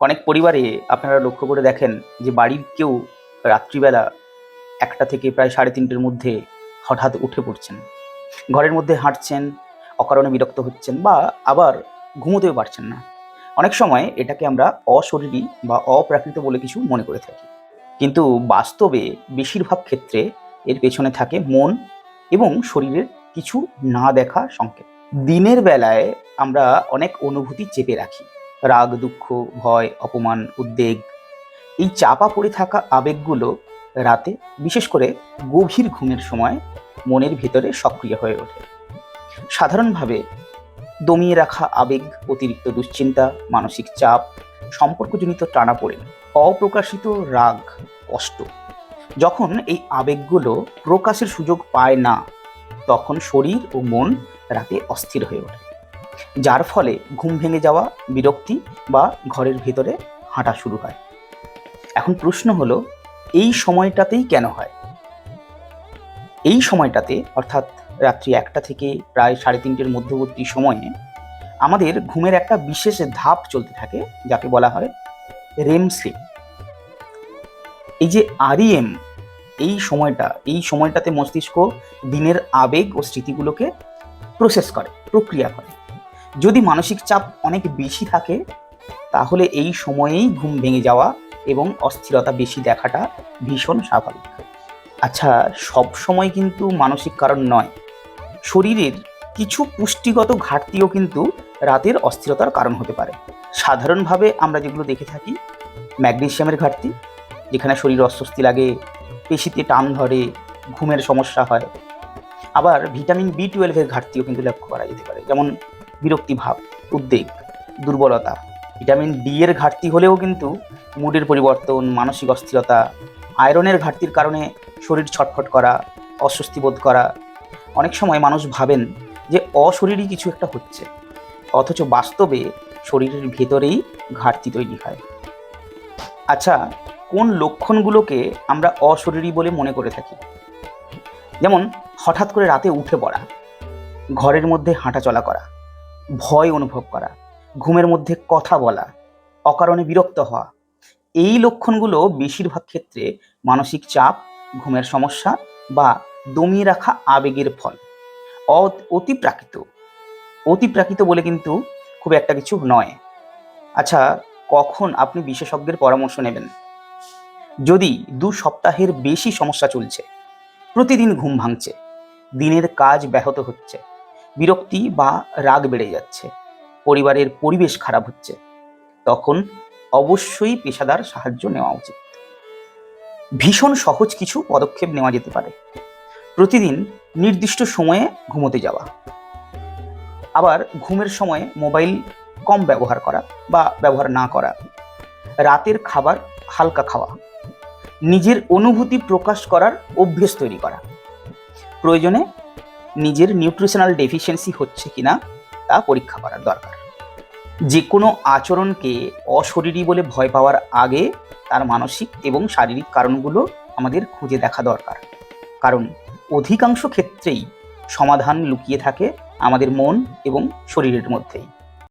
অনেক পরিবারে আপনারা লক্ষ্য করে দেখেন যে বাড়ির কেউ রাত্রিবেলা ১টা থেকে প্রায় ৩:৩০-র মধ্যে হঠাৎ উঠে পড়ছেন। ঘরের মধ্যে হাঁটছেন, অকারণে বিরক্ত হচ্ছেন বা আবার ঘুমোতেও পারছেন না। অনেক সময় এটাকে আমরা অশরীরী বা অপ্রাকৃত বলে কিছু মনে করে থাকি। কিন্তু বাস্তবে বেশিরভাগ ক্ষেত্রে এর পেছনে থাকে মন এবং শরীরের কিছু না দেখা সংকেত। দিনের বেলায় আমরা অনেক অনুভূতি চেপে রাখি। রাগ, দুঃখ, ভয়, অপমান, উদ্বেগ। এই চাপা পড়ে থাকা আবেগগুলো রাতে, বিশেষ করে গভীর ঘুমের সময় মনের ভেতরে সক্রিয় হয়ে ওঠে। সাধারণভাবে দমিয়ে রাখা আবেগ, অতিরিক্ত দুশ্চিন্তা, মানসিক চাপ, সম্পর্কজনিত টানাপোড়েন, অপ্রকাশিত রাগ, কষ্ট। যখন এই আবেগগুলো প্রকাশের সুযোগ পায় না, তখন শরীর ও মন রাতে অস্থির হয়ে ওঠে, যার ফলে ঘুম ভেঙে যাওয়া, বিরক্তি বা ঘরের ভেতরে হাঁটা শুরু হয়। এখন প্রশ্ন হলো, এই সময়টাতেই কেন হয়? এই সময়টাতে অর্থাৎ রাত্রি ১টা থেকে প্রায় ৩:৩০-র মধ্যবর্তী সময়ে আমাদের ঘুমের একটা বিশেষ ধাপ চলতে থাকে, যাকে বলা হয় রেম স্লিপ। এই যে REM, এই সময়টাতে মস্তিষ্ক দিনের আবেগ ও স্মৃতিগুলোকে প্রসেস করে, প্রক্রিয়া করে। যদি মানসিক চাপ অনেক বেশি থাকে, তাহলে এই সময়েই ঘুম ভেঙে যাওয়া এবং অস্থিরতা বেশি দেখাটা ভীষণ স্বাভাবিক। আচ্ছা, সব সময় কিন্তু মানসিক কারণ নয়। শরীরের কিছু পুষ্টিগত ঘাটতিও কিন্তু রাতের অস্থিরতার কারণ হতে পারে। সাধারণভাবে আমরা যেগুলো দেখে থাকি, ম্যাগনেসিয়ামের ঘাটতি, যেখানে শরীর অস্বস্তি লাগে, পেশিতে টান ধরে, ঘুমের সমস্যা হয়। আবার ভিটামিন B12 এর ঘাটতিও কিন্তু লক্ষ্য করা যেতে পারে, যেমন বিরক্তিভাব, উদ্বেগ, দুর্বলতা। ভিটামিন ডি এর ঘাটতি হলেও কিন্তু মুডের পরিবর্তন, মানসিক অস্থিরতা। আয়রনের ঘাটতির কারণে শরীর ছটফট করা, অস্বস্তি বোধ করা। অনেক সময় মানুষ ভাবেন যে অশরীরী কিছু একটা হচ্ছে, অথচ বাস্তবে শরীরের ভেতরেই ঘাটতি তৈরি হয়। আচ্ছা, কোন লক্ষণগুলোকে আমরা অশরীরী বলে মনে করে থাকি? যেমন হঠাৎ করে রাতে উঠে পড়া, ঘরের মধ্যে হাঁটাচলা করা, ভয় অনুভব করা, ঘুমের মধ্যে কথা বলা, অকারণে বিরক্ত হওয়া। এই লক্ষণগুলো বেশিরভাগ ক্ষেত্রে মানসিক চাপ, ঘুমের সমস্যা বা দমিয়ে রাখা আবেগের ফল। অতিপ্রাকৃত অতিপ্রাকৃত বলে কিন্তু খুব একটা কিছু নয়। আচ্ছা, কখন আপনি বিশেষজ্ঞের পরামর্শ নেবেন? যদি ২ সপ্তাহের বেশি সমস্যা চলছে, প্রতিদিন ঘুম ভাঙছে, দিনের কাজ ব্যাহত হচ্ছে, বিরক্তি বা রাগ বেড়ে যাচ্ছে, পরিবারের পরিবেশ খারাপ হচ্ছে, তখন অবশ্যই পেশাদার সাহায্য নেওয়া উচিত। ভীষণ সহজ কিছু পদক্ষেপ নেওয়া যেতে পারে। প্রতিদিন নির্দিষ্ট সময়ে ঘুমোতে যাওয়া, আবার ঘুমের সময় মোবাইল কম ব্যবহার করা বা ব্যবহার না করা, রাতের খাবার হালকা খাওয়া, নিজের অনুভূতি প্রকাশ করার অভ্যেস তৈরি করা, প্রয়োজনে নিজের নিউট্রিশনাল ডেফিসিয়েন্সি হচ্ছে কিনা তা পরীক্ষা করার দরকার। যে কোনো আচরণকে অশরীরী বলে ভয় পাওয়ার আগে তার মানসিক এবং শারীরিক কারণগুলো আমাদের খুঁজে দেখা দরকার, কারণ অধিকাংশ ক্ষেত্রেই সমাধান লুকিয়ে থাকে আমাদের মন এবং শরীরের মধ্যেই।